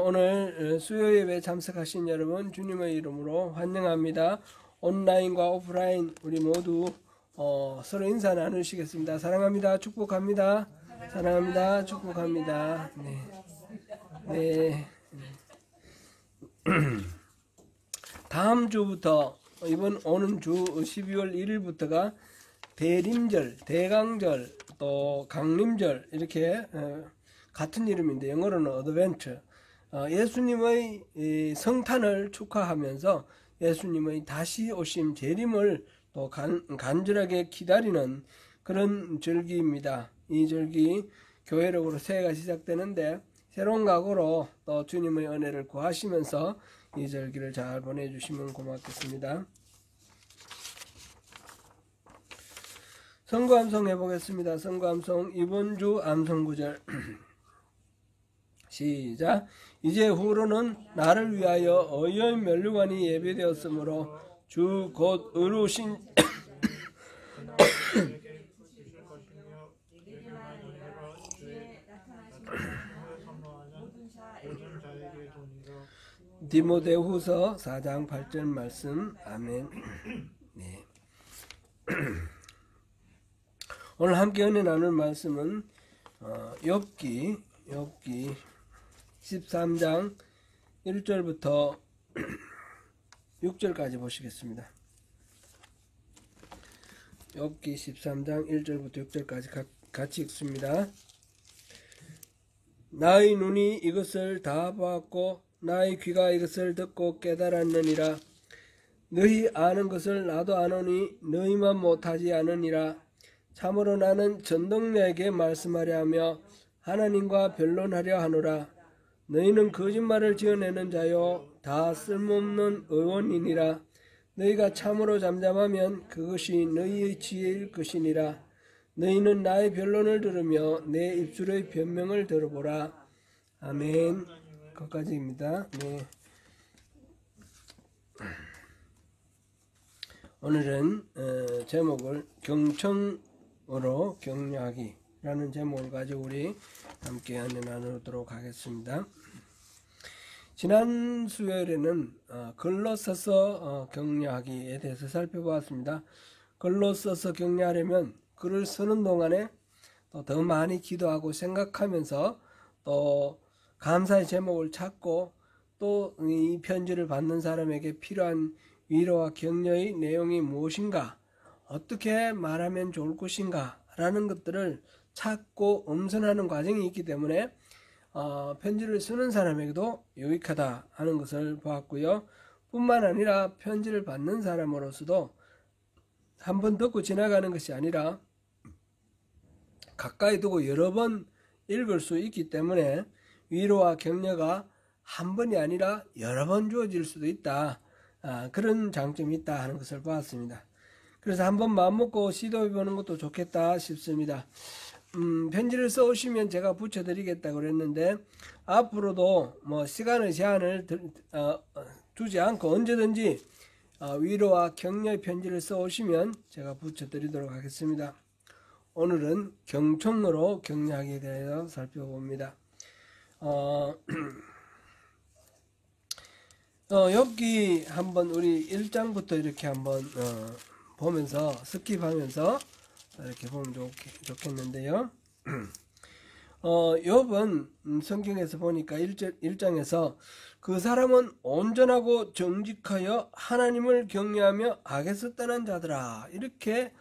오늘 수요 예배에 참석하신 여러분 주님의 이름으로 환영합니다. 온라인과 오프라인 우리 모두 서로 인사 나누시겠습니다. 사랑합니다. 축복합니다. 사랑합니다. 축복합니다. 네. 다음 주부터 이번 오는 주 12월 1일부터가 대림절, 대강절, 또 강림절 이렇게 같은 이름인데 영어로는 어드벤처. 예수님의 성탄을 축하하면서 예수님의 다시 오심 재림을 또 간절하게 기다리는 그런 절기입니다. 이 절기 교회력으로 새해가 시작되는데 새로운 각오로 또 주님의 은혜를 구하시면서 이 절기를 잘 보내주시면 고맙겠습니다. 선거 암송 해보겠습니다. 선거 암송 이번 주 암송 구절 시작. 이제 후로는 나를 위하여 의의 면류관이 예배되었으므로 주 곧 의로우신 디모데후서 4장 8절 말씀. 아멘. 네. 오늘 함께 은혜 나눌 말씀은 욥기 13장 1절부터 6절까지 보시겠습니다. 욥기 13장 1절부터 6절까지 같이 읽습니다. 나의 눈이 이것을 다 보았고 나의 귀가 이것을 듣고 깨달았느니라. 너희 아는 것을 나도 아노니 너희만 못하지 않으니라. 참으로 나는 전동자에게 말씀하려 하며 하나님과 변론하려 하노라. 너희는 거짓말을 지어내는 자요 다 쓸모없는 의원이니라. 너희가 참으로 잠잠하면 그것이 너희의 지혜일 것이니라. 너희는 나의 변론을 들으며 내 입술의 변명을 들어보라. 아멘. 거기까지입니다. 네. 오늘은 제목을 경청으로 격려하기라는 제목을 가지고 우리 함께 은혜 나누도록 하겠습니다. 지난 수요일에는 글로 써서 격려하기에 대해서 살펴보았습니다. 글로 써서 격려하려면 글을 쓰는 동안에 또 더 많이 기도하고 생각하면서 또 감사의 제목을 찾고 또 이 편지를 받는 사람에게 필요한 위로와 격려의 내용이 무엇인가, 어떻게 말하면 좋을 것인가 라는 것들을 찾고 엄선하는 과정이 있기 때문에 편지를 쓰는 사람에게도 유익하다 하는 것을 보았고요. 뿐만 아니라 편지를 받는 사람으로서도 한 번 듣고 지나가는 것이 아니라 가까이 두고 여러 번 읽을 수 있기 때문에 위로와 격려가 한 번이 아니라 여러 번 주어질 수도 있다. 그런 장점이 있다 하는 것을 보았습니다. 그래서 한번 마음먹고 시도해보는 것도 좋겠다 싶습니다. 편지를 써오시면 제가 붙여드리겠다고 그랬는데 앞으로도 뭐 시간의 제한을 두지 않고 언제든지 위로와 격려의 편지를 써오시면 제가 붙여드리도록 하겠습니다. 오늘은 경청으로 격려하기에 대해서 살펴봅니다. 욥기 한번 우리 1장부터 이렇게 한번 보면서 스킵하면서 이렇게 보면 좋겠는데요. 욥은 성경에서 보니까 1장에서 그 사람은 온전하고 정직하여 하나님을 경외하며 악에서 떠난 자들아 이렇게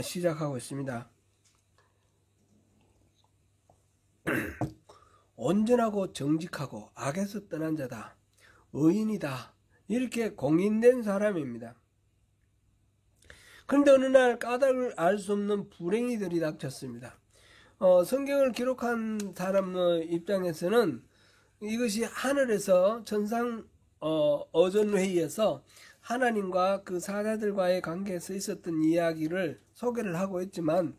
시작하고 있습니다. 온전하고 정직하고 악에서 떠난 자다, 의인이다, 이렇게 공인된 사람입니다. 그런데 어느 날 까닭을 알 수 없는 불행이들이 닥쳤습니다. 성경을 기록한 사람의 입장에서는 이것이 하늘에서 천상 어전회의에서 하나님과 그 사자들과의 관계에서 있었던 이야기를 소개를 하고 있지만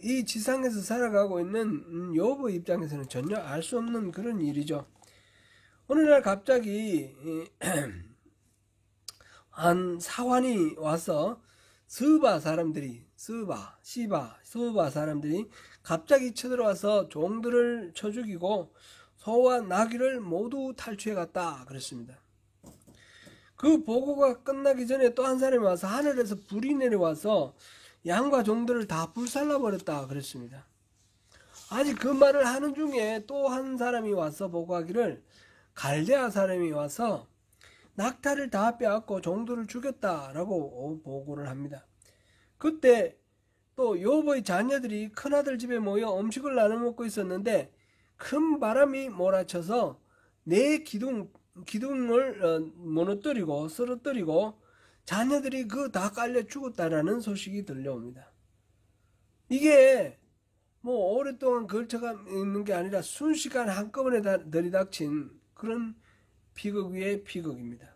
이 지상에서 살아가고 있는 욥의 입장에서는 전혀 알 수 없는 그런 일이죠. 어느 날 갑자기 한 사환이 와서 스바 사람들이 갑자기 쳐들어와서 종들을 쳐 죽이고 소와 나귀를 모두 탈취해 갔다 그랬습니다. 그 보고가 끝나기 전에 또 한 사람이 와서 하늘에서 불이 내려와서 양과 종들을 다 불살라 버렸다 그랬습니다. 아직 그 말을 하는 중에 또 한 사람이 와서 보고하기를 갈대아 사람이 와서 낙타를 다 빼앗고 종들을 죽였다라고 보고를 합니다. 그때 또 욥의 자녀들이 큰아들 집에 모여 음식을 나눠 먹고 있었는데 큰 바람이 몰아쳐서 네 기둥을 무너뜨리고 쓰러뜨리고 자녀들이 그 다 깔려 죽었다라는 소식이 들려옵니다. 이게 뭐 오랫동안 걸쳐가 있는 게 아니라 순식간 한꺼번에 들이닥친 그런 비극 위에 비극입니다.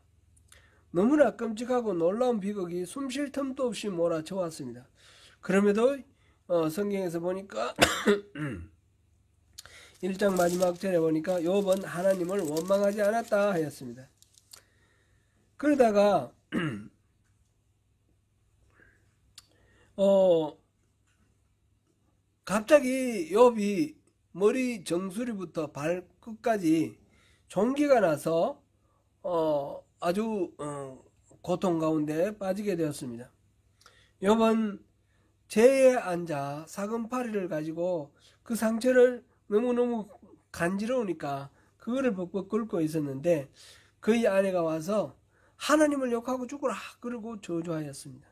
너무나 끔찍하고 놀라운 비극이 숨 쉴 틈도 없이 몰아쳐 왔습니다. 그럼에도 성경에서 보니까 1장 마지막 절에 보니까 욥은 하나님을 원망하지 않았다 하였습니다. 그러다가 갑자기 욥이 머리 정수리부터 발끝까지 종기가 나서 아주 고통 가운데 빠지게 되었습니다. 욥은 재에 앉아 사금파리를 가지고 그 상처를 너무너무 간지러우니까 그거를 벅벅 긁고 있었는데 그의 아내가 와서 하나님을 욕하고 죽으라 그러고 저주하였습니다.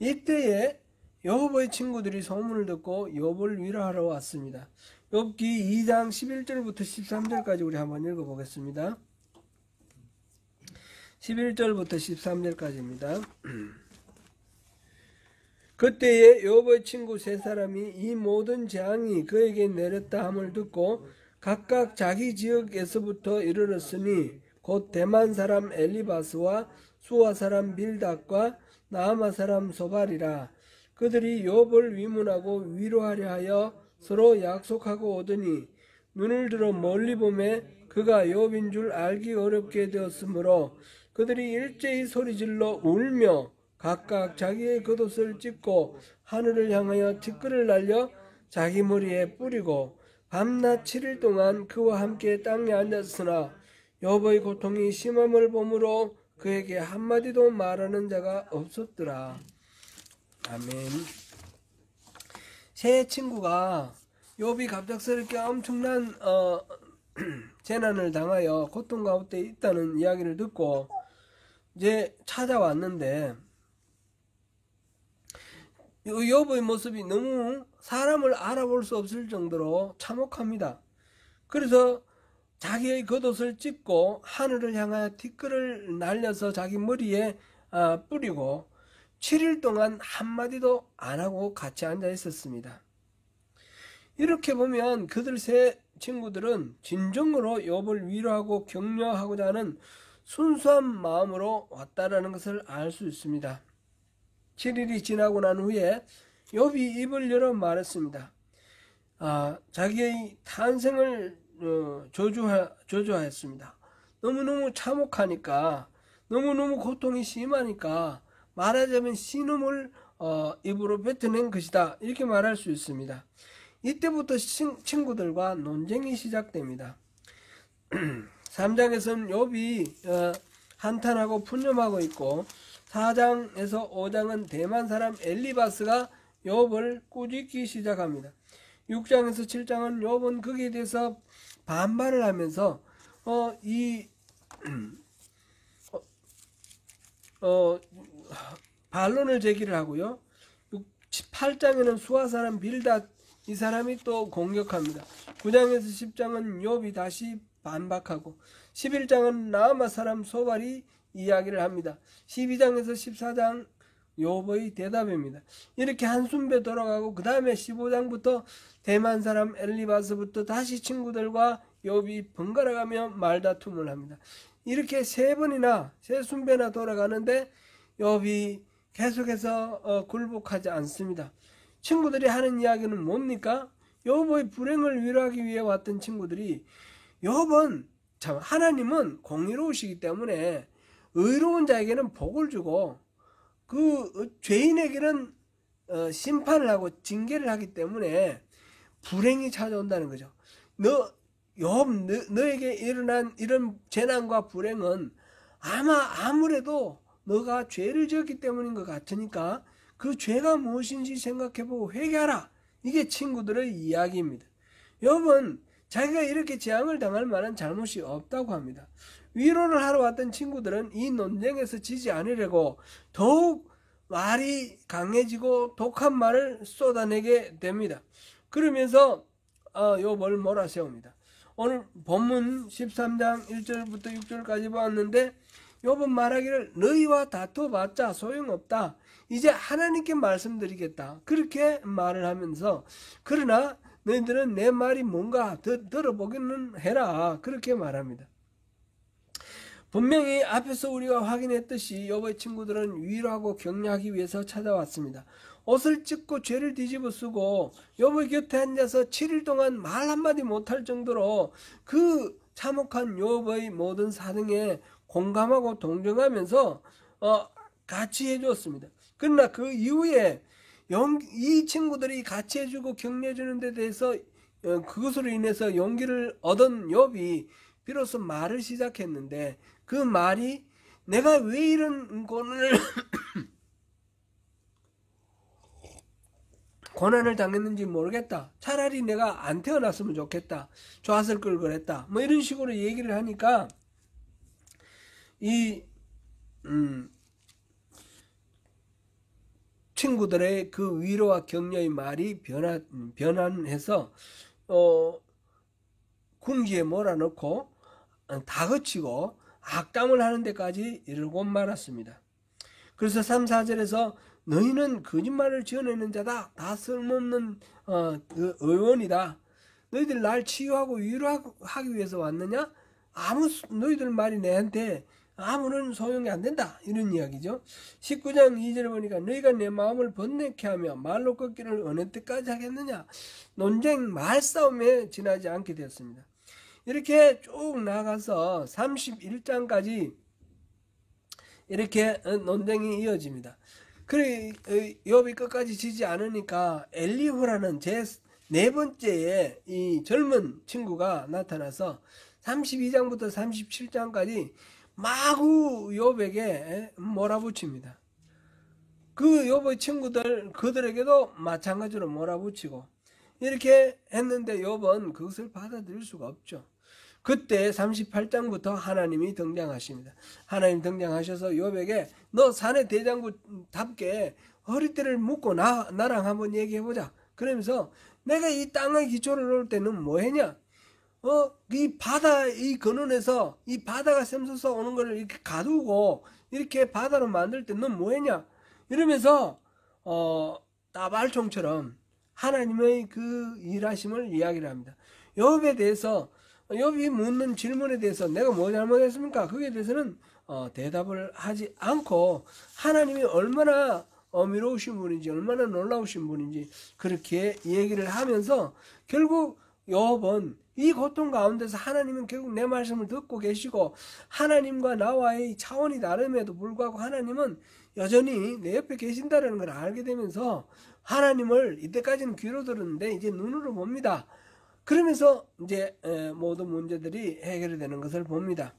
이때에 욥의 친구들이 소문을 듣고 욥을 위로하러 왔습니다. 욥기 2장 11절부터 13절까지 우리 한번 읽어보겠습니다. 11절부터 13절까지입니다. 그때에 욥의 친구 세 사람이 이 모든 재앙이 그에게 내렸다 함을 듣고 각각 자기 지역에서부터 이르렀으니 곧 대만 사람 엘리바스와 수아 사람 빌닷과 나아마 사람 소발이라. 그들이 욥을 위문하고 위로하려 하여 서로 약속하고 오더니 눈을 들어 멀리 보매 그가 욥인 줄 알기 어렵게 되었으므로 그들이 일제히 소리질러 울며 각각 자기의 겉옷을 찢고 하늘을 향하여 티끌을 날려 자기 머리에 뿌리고 밤낮 7일 동안 그와 함께 땅에 앉았으나 욥의 고통이 심함을 보므로 그에게 한마디도 말하는 자가 없었더라. 아멘. 세 친구가 욥이 갑작스럽게 엄청난 재난을 당하여 고통 가운데 있다는 이야기를 듣고 이제 찾아왔는데 욥의 모습이 너무 사람을 알아볼 수 없을 정도로 참혹합니다. 그래서 자기의 겉옷을 찢고 하늘을 향하여 티끌을 날려서 자기 머리에 뿌리고 7일 동안 한마디도 안 하고 같이 앉아 있었습니다. 이렇게 보면 그들 세 친구들은 진정으로 욥을 위로하고 격려하고자 하는 순수한 마음으로 왔다라는 것을 알 수 있습니다. 7일이 지나고 난 후에 욥이 입을 열어 말했습니다. 자기의 탄생을 저주하였습니다. 너무너무 참혹하니까, 너무너무 고통이 심하니까 말하자면 신음을 입으로 뱉어낸 것이다, 이렇게 말할 수 있습니다. 이때부터 친구들과 논쟁이 시작됩니다. 3장에서는 욥이 한탄하고 푸념하고 있고 4장에서 5장은 대만 사람 엘리바스가 욥을 꾸짖기 시작합니다. 6장에서 7장은 욥은 거기에 대해서 반발을 하면서 반론을 제기를 하고요. 8장에는 수아 사람 빌닷, 이 사람이 또 공격합니다. 9장에서 10장은 욥이 다시 반박하고 11장은 나아마 사람 소발이 이야기를 합니다. 12장에서 14장 욥의 대답입니다. 이렇게 한순배 돌아가고 그 다음에 15장부터 대만 사람 엘리바스부터 다시 친구들과 욥이 번갈아가며 말다툼을 합니다. 이렇게 세 순배나 돌아가는데 욥이 계속해서 굴복하지 않습니다. 친구들이 하는 이야기는 뭡니까? 욥의 불행을 위로하기 위해 왔던 친구들이 욥은 참 하나님은 공의로우시기 때문에 의로운 자에게는 복을 주고 그 죄인에게는 심판을 하고 징계를 하기 때문에 불행이 찾아온다는 거죠. 너에게 일어난 이런 재난과 불행은 아무래도 너가 죄를 지었기 때문인 것 같으니까 그 죄가 무엇인지 생각해보고 회개하라. 이게 친구들의 이야기입니다. 욥은 자기가 이렇게 재앙을 당할 만한 잘못이 없다고 합니다. 위로를 하러 왔던 친구들은 이 논쟁에서 지지 않으려고 더욱 말이 강해지고 독한 말을 쏟아내게 됩니다. 그러면서 욥을 몰아세웁니다. 오늘 본문 13장 1절부터 6절까지 보았는데 욥은 말하기를 너희와 다퉈봤자 소용없다. 이제 하나님께 말씀드리겠다. 그렇게 말을 하면서 그러나 너희들은 내 말이 뭔가 들어보기는 해라. 그렇게 말합니다. 분명히 앞에서 우리가 확인했듯이 욥의 친구들은 위로하고 격려하기 위해서 찾아왔습니다. 옷을 찢고 죄를 뒤집어 쓰고 욥의 곁에 앉아서 7일 동안 말 한마디 못할 정도로 그 참혹한 욥의 모든 사정에 공감하고 동정하면서 같이 해주었습니다. 그러나 그 이후에 이 친구들이 같이 해주고 격려해주는 데 대해서 그것으로 인해서 용기를 얻은 욥이 비로소 말을 시작했는데 그 말이 내가 왜 이런 고난을 당했는지 모르겠다. 차라리 내가 안 태어났으면 좋겠다. 좋았을 걸 그랬다. 뭐 이런 식으로 얘기를 하니까 이 친구들의 그 위로와 격려의 말이 변환해서 궁지에 몰아넣고 다그치고 악담을 하는 데까지 이르고 말았습니다. 그래서 3, 4절에서 너희는 거짓말을 지어내는 자다. 다 쓸모없는 그 의원이다. 너희들 날 치유하고 위로하기 위해서 왔느냐? 너희들 말이 내한테 아무런 소용이 안 된다. 이런 이야기죠. 19장 2절에 보니까 너희가 내 마음을 번뇌케 하며 말로 꺾기를 어느 때까지 하겠느냐. 논쟁 말싸움에 지나지 않게 되었습니다. 이렇게 쭉 나가서 31장까지 이렇게 논쟁이 이어집니다. 그래 욥이 끝까지 지지 않으니까 엘리후라는 제 네 번째의 이 젊은 친구가 나타나서 32장부터 37장까지 마구 욥에게 몰아붙입니다. 그 욥의 친구들 그들에게도 마찬가지로 몰아붙이고 이렇게 했는데 욥은 그것을 받아들일 수가 없죠. 그때 38장부터 하나님이 등장하십니다. 하나님 등장하셔서 욥에게 너 사내 대장부답게 허리띠를 묶고 나랑 한번 얘기해보자. 그러면서 내가 이 땅의 기초를 놓을 때는 뭐 했냐? 이 바다 이 근원에서 이 바다가 샘솟아 오는 것을 이렇게 가두고 이렇게 바다로 만들 때 넌 뭐 했냐? 이러면서 따발총처럼 하나님의 그 일하심을 이야기를 합니다. 욥에 대해서 욥이 묻는 질문에 대해서 내가 뭐 잘못했습니까? 거기에 대해서는 대답을 하지 않고 하나님이 얼마나 어미로우신 분인지 얼마나 놀라우신 분인지 그렇게 얘기를 하면서 결국 욥은 이 고통 가운데서 하나님은 결국 내 말씀을 듣고 계시고 하나님과 나와의 차원이 다름에도 불구하고 하나님은 여전히 내 옆에 계신다는 걸 알게 되면서 하나님을 이때까지는 귀로 들었는데 이제 눈으로 봅니다. 그러면서 이제 모든 문제들이 해결이 되는 것을 봅니다.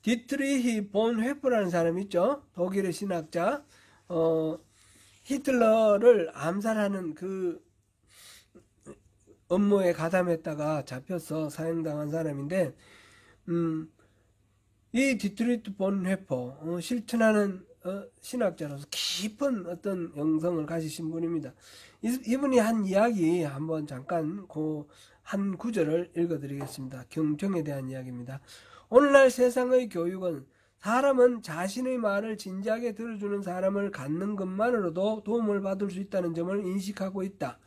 디트리히 본 회프라는 사람이 있죠. 독일의 신학자. 히틀러를 암살하는 그 업무에 가담했다가 잡혀서 사형당한 사람인데 이 디트리히 본 회퍼 실천하는 신학자로서 깊은 어떤 영성을 가지신 분입니다. 이분이 한 이야기 한번 잠깐 그 한 구절을 읽어드리겠습니다. 경청에 대한 이야기입니다. 오늘날 세상의 교육은 사람은 자신의 말을 진지하게 들어주는 사람을 갖는 것만으로도 도움을 받을 수 있다는 점을 인식하고 있다.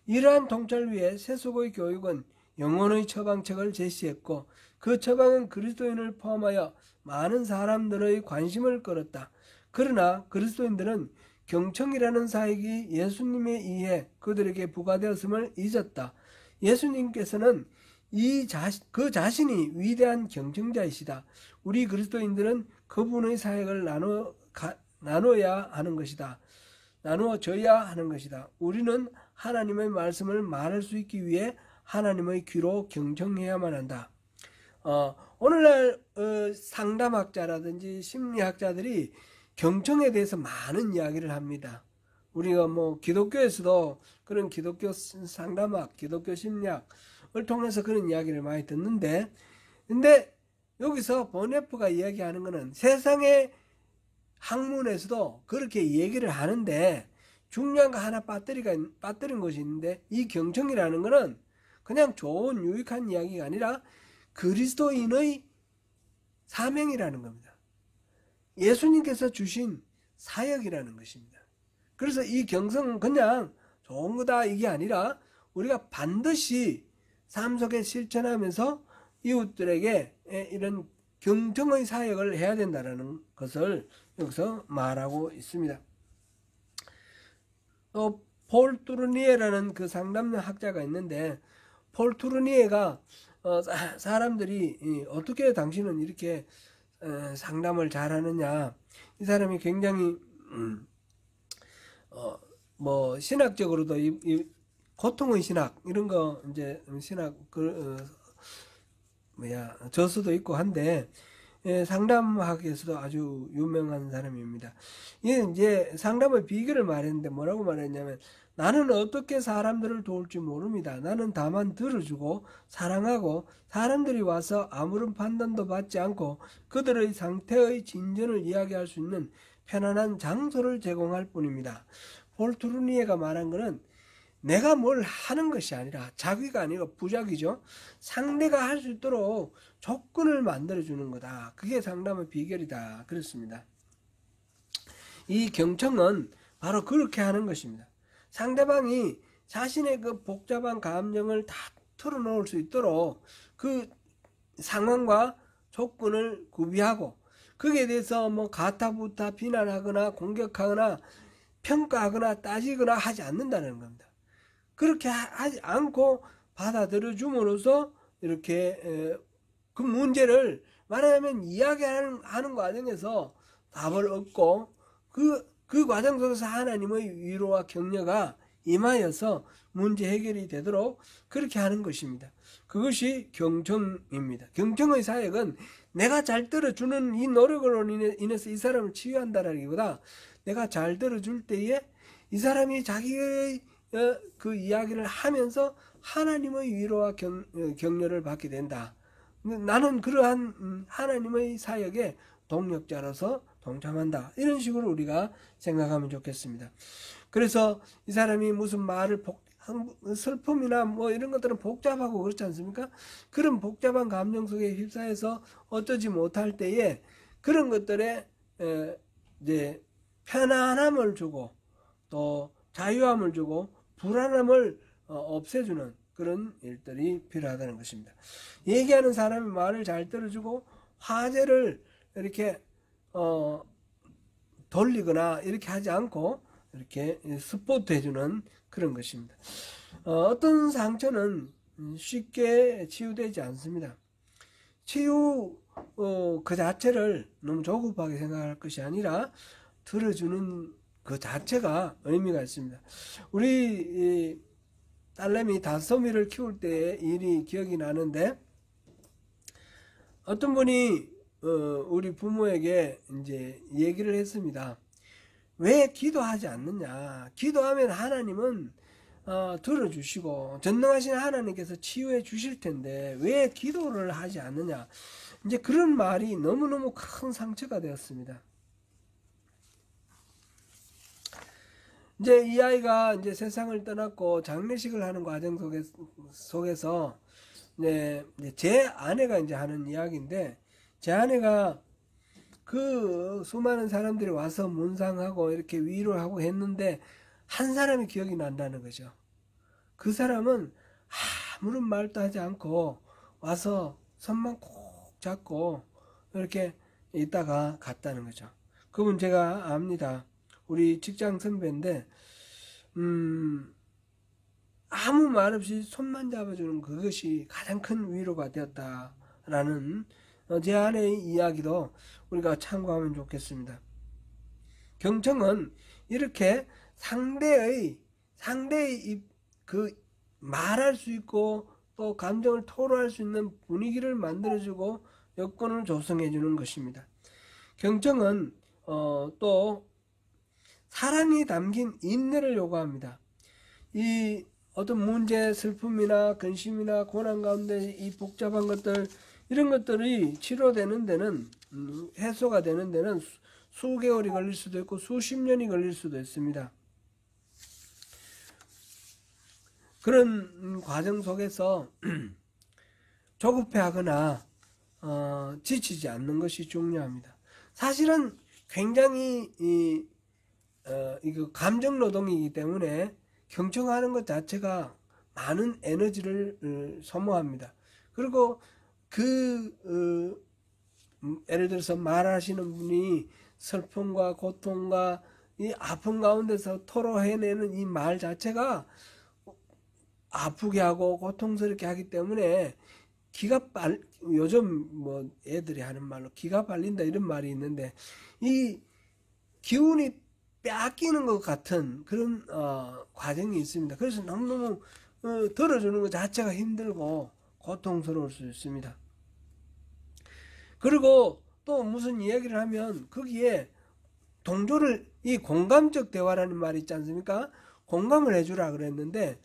이러한 통찰 위에 세속의 교육은 영혼의 처방책을 제시했고 그 처방은 그리스도인을 포함하여 많은 사람들의 관심을 끌었다. 그러나 그리스도인들은 경청이라는 사역이 예수님에 의해 그들에게 부과되었음을 잊었다. 예수님께서는 그 자신이 위대한 경청자이시다. 우리 그리스도인들은 그분의 사역을 나눠야 하는 것이다. 나누어져야 하는 것이다. 우리는 하나님의 말씀을 말할 수 있기 위해 하나님의 귀로 경청해야만 한다. 오늘날 상담학자라든지 심리학자들이 경청에 대해서 많은 이야기를 합니다. 우리가 뭐 기독교에서도 그런 기독교 상담학, 기독교 심리학을 통해서 그런 이야기를 많이 듣는데, 근데 여기서 보네프가 이야기하는 것은 세상의 학문에서도 그렇게 얘기를 하는데 중요한 거 하나 빠뜨린 것이 있는데, 이 경청이라는 것은 그냥 좋은 유익한 이야기가 아니라 그리스도인의 사명이라는 겁니다. 예수님께서 주신 사역이라는 것입니다. 그래서 이 경성은 그냥 좋은 거다 이게 아니라 우리가 반드시 삶 속에 실천하면서 이웃들에게 이런 경청의 사역을 해야 된다는 것을 여기서 말하고 있습니다. 폴 투르니에라는 그 상담학자가 있는데, 폴 투르니에가 사람들이 어떻게 당신은 이렇게 상담을 잘하느냐, 이 사람이 굉장히 뭐 신학적으로도 이 고통의 신학 이런 거 이제 신학 저서도 있고 한데, 상담학에서도 아주 유명한 사람입니다. 이제 상담의 비결을 말했는데 뭐라고 말했냐면, 나는 어떻게 사람들을 도울지 모릅니다. 나는 다만 들어주고 사랑하고 사람들이 와서 아무런 판단도 받지 않고 그들의 상태의 진전을 이야기할 수 있는 편안한 장소를 제공할 뿐입니다. 폴 투르니에가 말한 것은 내가 뭘 하는 것이 아니라, 자기가 아니고 부작이죠. 상대가 할 수 있도록 조건을 만들어주는 거다. 그게 상담의 비결이다. 그렇습니다. 이 경청은 바로 그렇게 하는 것입니다. 상대방이 자신의 그 복잡한 감정을 다 털어놓을 수 있도록 그 상황과 조건을 구비하고, 거기에 대해서 뭐 가타부타 비난하거나 공격하거나 평가하거나 따지거나 하지 않는다는 겁니다. 그렇게 하지 않고 받아들여 줌으로써 이렇게 그 문제를 말하자면 이야기하는 과정에서 답을 얻고 그 과정 속에서 하나님의 위로와 격려가 임하여서 문제 해결이 되도록 그렇게 하는 것입니다. 그것이 경청입니다. 경청의 사역은 내가 잘 들어주는 이 노력으로 인해서 이 사람을 치유한다라기보다, 내가 잘 들어줄 때에 이 사람이 자기의 그 이야기를 하면서 하나님의 위로와 격려를 받게 된다. 나는 그러한 하나님의 사역에 동력자로서 동참한다. 이런 식으로 우리가 생각하면 좋겠습니다. 그래서 이 사람이 무슨 말을 슬픔이나 뭐 이런 것들은 복잡하고 그렇지 않습니까? 그런 복잡한 감정 속에 휩싸여서 어쩌지 못할 때에 그런 것들에 이제 편안함을 주고 또 자유함을 주고 불안함을 없애주는 그런 일들이 필요하다는 것입니다. 얘기하는 사람이 말을 잘 들어주고 화제를 이렇게 돌리거나 이렇게 하지 않고 이렇게 스포트 해주는 그런 것입니다. 어떤 상처는 쉽게 치유되지 않습니다. 치유 그 자체를 너무 조급하게 생각할 것이 아니라 들어주는 그 자체가 의미가 있습니다. 우리 딸내미 다솜이를 키울 때의 일이 기억이 나는데, 어떤 분이 우리 부모에게 이제 얘기를 했습니다. 왜 기도하지 않느냐? 기도하면 하나님은 들어주시고 전능하신 하나님께서 치유해 주실 텐데 왜 기도를 하지 않느냐? 이제 그런 말이 너무너무 큰 상처가 되었습니다. 이제 이 아이가 이제 세상을 떠났고 장례식을 하는 과정 속에서 이제 제 아내가 이제 하는 이야기인데, 제 아내가 그 수많은 사람들이 와서 문상하고 이렇게 위로하고 했는데 한 사람이 기억이 난다는 거죠. 그 사람은 아무런 말도 하지 않고 와서 손만 꼭 잡고 이렇게 있다가 갔다는 거죠. 그분 제가 압니다. 우리 직장 선배인데 아무 말 없이 손만 잡아주는 그것이 가장 큰 위로가 되었다라는 제 아내의 이야기도 우리가 참고하면 좋겠습니다. 경청은 이렇게 상대의 그 말할 수 있고 또 감정을 토로할 수 있는 분위기를 만들어주고 여건을 조성해 주는 것입니다. 경청은 또 사랑이 담긴 인내를 요구합니다. 이 어떤 문제, 슬픔이나 근심이나 고난 가운데 이 복잡한 것들, 이런 것들이 치료되는 데는, 해소가 되는 데는 수개월이 걸릴 수도 있고 수십 년이 걸릴 수도 있습니다. 그런 과정 속에서 조급해하거나 지치지 않는 것이 중요합니다. 사실은 굉장히 이거 감정 노동이기 때문에 경청하는 것 자체가 많은 에너지를 소모합니다. 그리고 예를 들어서 말하시는 분이 슬픔과 고통과 이 아픔 가운데서 토로해내는 이 말 자체가 아프게 하고 고통스럽게 하기 때문에 요즘 뭐 애들이 하는 말로 기가 빨린다 이런 말이 있는데, 이 기운이 뺏기는 것 같은 그런 과정이 있습니다. 그래서 너무너무 들어주는 것 자체가 힘들고 고통스러울 수 있습니다. 그리고 또 무슨 이야기를 하면 거기에 동조를, 이 공감적 대화라는 말이 있지 않습니까? 공감을 해주라 그랬는데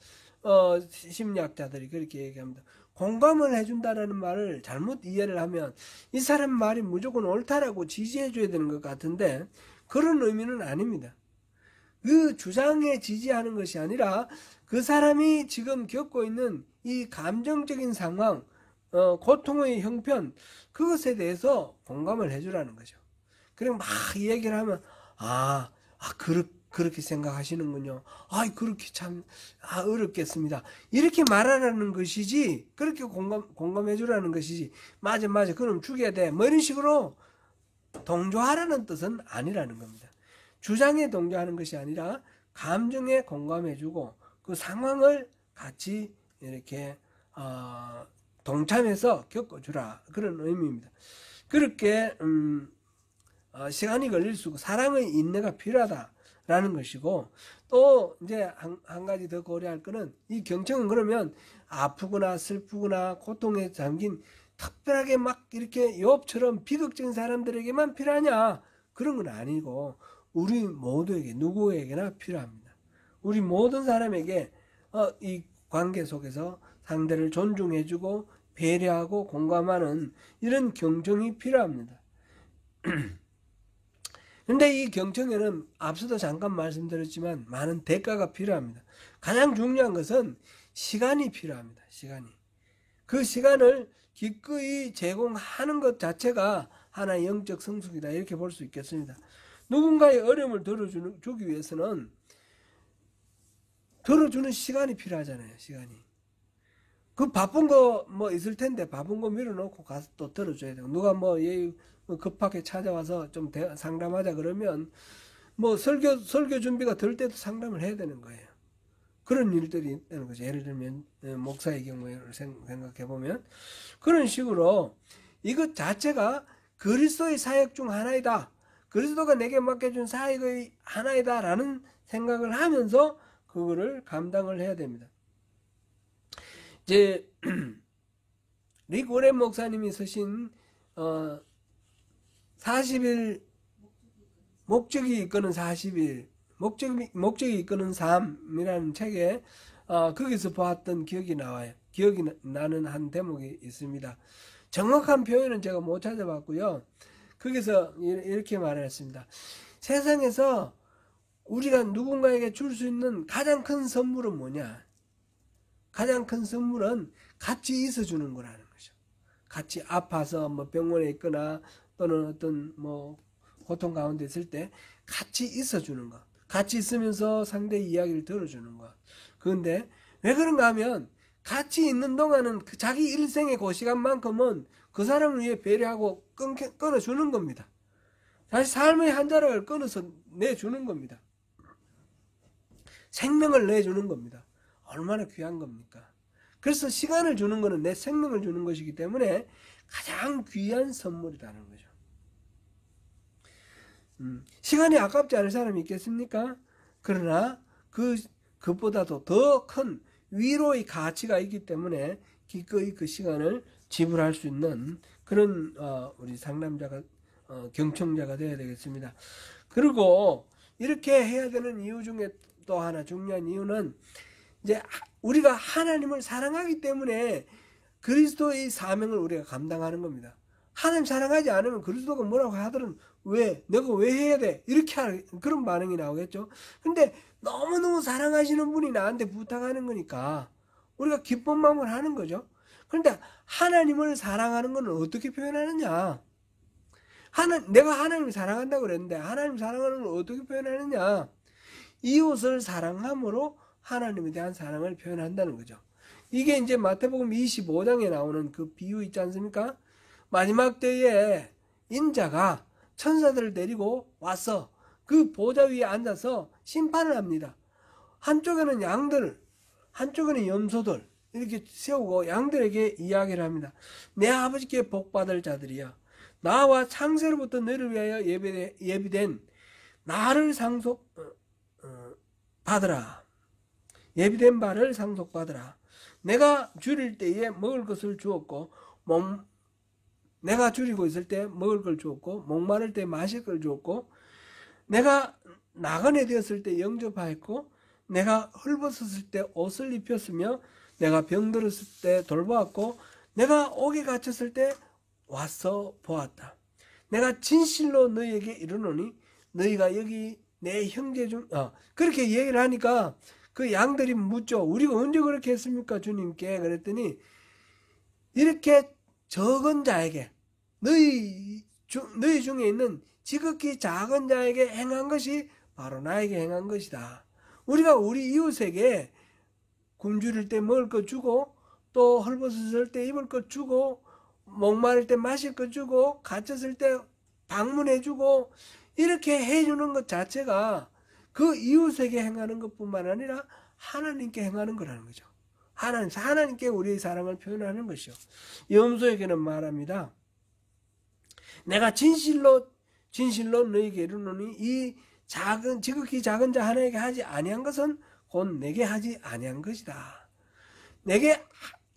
심리학자들이 그렇게 얘기합니다. 공감을 해준다라는 말을 잘못 이해를 하면 이 사람 말이 무조건 옳다라고 지지해줘야 되는 것 같은데 그런 의미는 아닙니다. 그 주장에 지지하는 것이 아니라 그 사람이 지금 겪고 있는 이 감정적인 상황, 고통의 형편, 그것에 대해서 공감을 해주라는 거죠. 그리고 막 이 얘기를 하면 그렇게 생각하시는군요. 그렇게 참 어렵겠습니다. 이렇게 말하라는 것이지, 그렇게 공감해 주라는 것이지, 맞아 그럼 죽여야 돼, 뭐 이런 식으로 동조하라는 뜻은 아니라는 겁니다. 주장에 동조하는 것이 아니라 감정에 공감해 주고 그 상황을 같이 이렇게 동참해서 겪어주라, 그런 의미입니다. 그렇게 시간이 걸릴 수 있고 사랑의 인내가 필요하다라는 것이고, 또 이제 한 가지 더 고려할 거는, 이 경청은 그러면 아프거나 슬프거나 고통에 잠긴 특별하게 막 이렇게 욥처럼 비극적인 사람들에게만 필요하냐, 그런 건 아니고 우리 모두에게, 누구에게나 필요합니다. 우리 모든 사람에게 이 관계 속에서 상대를 존중해주고 배려하고 공감하는 이런 경청이 필요합니다. 근데 이 경청에는 앞서도 잠깐 말씀드렸지만 많은 대가가 필요합니다. 가장 중요한 것은 시간이 필요합니다. 시간이. 그 시간을 기꺼이 제공하는 것 자체가 하나의 영적 성숙이다, 이렇게 볼 수 있겠습니다. 누군가의 어려움을 들어주기 위해서는 들어주는 시간이 필요하잖아요. 시간이. 그 바쁜 거 뭐 있을 텐데 바쁜 거 밀어놓고 가서 또 들어줘야 되고, 누가 뭐 급하게 찾아와서 좀 상담하자 그러면 뭐 설교 준비가 될 때도 상담을 해야 되는 거예요. 그런 일들이 있다는 거죠. 예를 들면 목사의 경우에 생각해 보면 그런 식으로 이것 자체가 그리스도의 사역 중 하나이다, 그리스도가 내게 맡겨준 사역의 하나이다 라는 생각을 하면서 그거를 감당을 해야 됩니다. 이제 릭 오렌 목사님이 쓰신 40일 목적이 이끄는 40일, 목적이 이끄는 삶이라는 책에 거기서 보았던 기억이 나와요. 기억이 나는 한 대목이 있습니다. 정확한 표현은 제가 못 찾아봤고요. 거기서 이렇게 말했습니다. 세상에서 우리가 누군가에게 줄 수 있는 가장 큰 선물은 뭐냐? 가장 큰 선물은 같이 있어주는 거라는 거죠. 같이 아파서 뭐 병원에 있거나 또는 어떤 뭐 고통 가운데 있을 때 같이 있어주는 것, 같이 있으면서 상대의 이야기를 들어주는 것. 그런데 왜 그런가 하면 같이 있는 동안은 자기 일생의 그 시간만큼은 그 사람을 위해 배려하고 끊어주는 겁니다. 다시 삶의 한 자락을 끊어서 내주는 겁니다. 생명을 내주는 겁니다. 얼마나 귀한 겁니까? 그래서 시간을 주는 것은 내 생명을 주는 것이기 때문에 가장 귀한 선물이라는 거죠. 시간이 아깝지 않을 사람이 있겠습니까? 그러나 그것보다도 더 큰 위로의 가치가 있기 때문에 기꺼이 그 시간을 지불할 수 있는 그런 우리 상담자가 경청자가 되어야 되겠습니다. 그리고 이렇게 해야 되는 이유 중에 또 하나 중요한 이유는 이제 우리가 하나님을 사랑하기 때문에 그리스도의 사명을 우리가 감당하는 겁니다. 하나님 사랑하지 않으면 그리스도가 뭐라고 하더라도 내가 왜 해야 돼? 이렇게 그런 반응이 나오겠죠. 근데 너무너무 사랑하시는 분이 나한테 부탁하는 거니까 우리가 기쁜 마음을 하는 거죠. 그런데 하나님을 사랑하는 건 어떻게 표현하느냐? 내가 하나님을 사랑한다고 그랬는데 하나님 사랑하는 걸 어떻게 표현하느냐? 이웃을 사랑함으로 하나님에 대한 사랑을 표현한다는 거죠. 이게 이제 마태복음 25장에 나오는 그 비유 있지 않습니까? 마지막 때에 인자가 천사들을 데리고 와서 그 보좌 위에 앉아서 심판을 합니다. 한쪽에는 양들, 한쪽에는 염소들 이렇게 세우고 양들에게 이야기를 합니다. 내 아버지께 복받을 자들이야. 나와 창세로부터 너를 위하여 예비된 나를 받으라. 예비된 바를 상속받으라. 내가 줄일 때에 먹을 것을 주었고 내가 줄이고 있을 때 먹을 걸 주었고 목마를 때 마실 걸 주었고 내가 나그네 되었을 때 영접하였고 내가 헐벗었을 때 옷을 입혔으며 내가 병들었을 때 돌보았고 내가 옥에 갇혔을 때 와서 보았다. 내가 진실로 너희에게 이르노니 너희가 여기 내 형제 중 그렇게 얘기를 하니까 그 양들이 묻죠. 우리가 언제 그렇게 했습니까 주님께? 그랬더니 이렇게 적은 자에게 너희 중에 있는 지극히 작은 자에게 행한 것이 바로 나에게 행한 것이다. 우리가 우리 이웃에게 굶주릴 때 먹을 것 주고 또 헐벗었을 때 입을 것 주고 목마를 때 마실 것 주고 갇혔을 때 방문해 주고 이렇게 해주는 것 자체가 그 이웃에게 행하는 것뿐만 아니라 하나님께 행하는 거라는 거죠. 하나님께 우리의 사랑을 표현하는 것이요. 염소에게는 말합니다. 내가 진실로 너희에게 이르노니 이 지극히 작은 자 하나에게 하지 아니한 것은 곧 내게 하지 아니한 것이다. 내게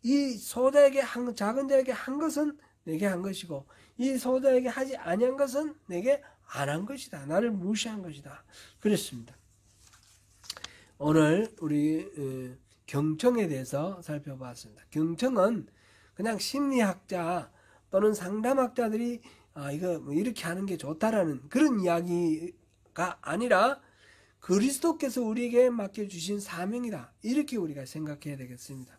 이 소자에게 작은 자에게 한 것은 내게 한 것이고 이 소자에게 하지 아니한 것은 내게 안 한 것이다. 나를 무시한 것이다. 그랬습니다. 오늘 우리 경청에 대해서 살펴봤습니다. 경청은 그냥 심리학자 또는 상담학자들이 이거 뭐 이렇게 하는 게 좋다라는 그런 이야기가 아니라 그리스도께서 우리에게 맡겨주신 사명이다. 이렇게 우리가 생각해야 되겠습니다.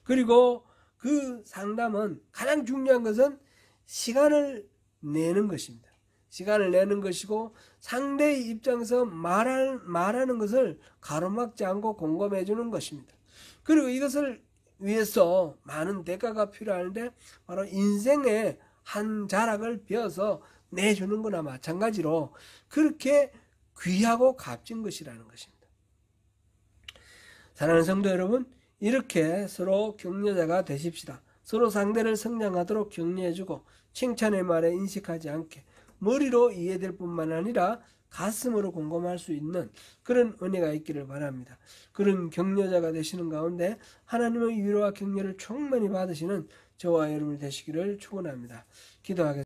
그리고 그 상담은 가장 중요한 것은 시간을 내는 것입니다. 시간을 내는 것이고 상대의 입장에서 말하는 것을 가로막지 않고 공감해 주는 것입니다. 그리고 이것을 위해서 많은 대가가 필요한데 바로 인생의 한 자락을 베어서 내주는 거나 마찬가지로 그렇게 귀하고 값진 것이라는 것입니다. 사랑하는 성도 여러분, 이렇게 서로 격려자가 되십시다. 서로 상대를 성장하도록 격려해주고 칭찬의 말에 인식하지 않게 머리로 이해될 뿐만 아니라 가슴으로 공감할 수 있는 그런 은혜가 있기를 바랍니다. 그런 격려자가 되시는 가운데 하나님의 위로와 격려를 충만히 받으시는 저와 여러분이 되시기를 축원합니다. 기도하겠습니다.